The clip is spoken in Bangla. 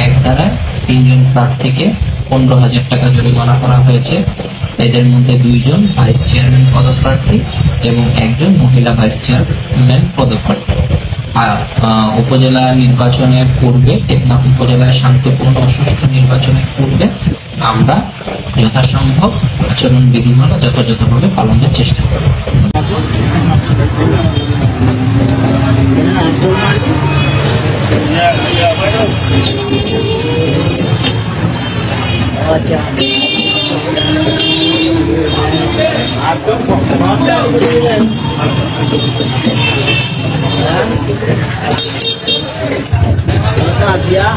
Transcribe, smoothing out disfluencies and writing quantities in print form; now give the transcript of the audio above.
এক ধারায় 3 জন প্রার্থীকে 15,000 টাকা জরিমানা করা হয়েছে। এদের মধ্যে 2 জন ভাইস চেয়ারম্যান পদপ্রার্থী এবং 1 জন মহিলা ভাইস চেয়ারম্যান পদপ্রার্থী। উপজেলা নির্বাচনের পূর্বে, টেকনাফ উপজেলায় শান্তিপূর্ণ ও সুষ্ঠু নির্বাচনের পূর্বে আমরা যথাসম্ভব আচরণ বিধিমালা যথাযথভাবে পালনের চেষ্টা করব। dia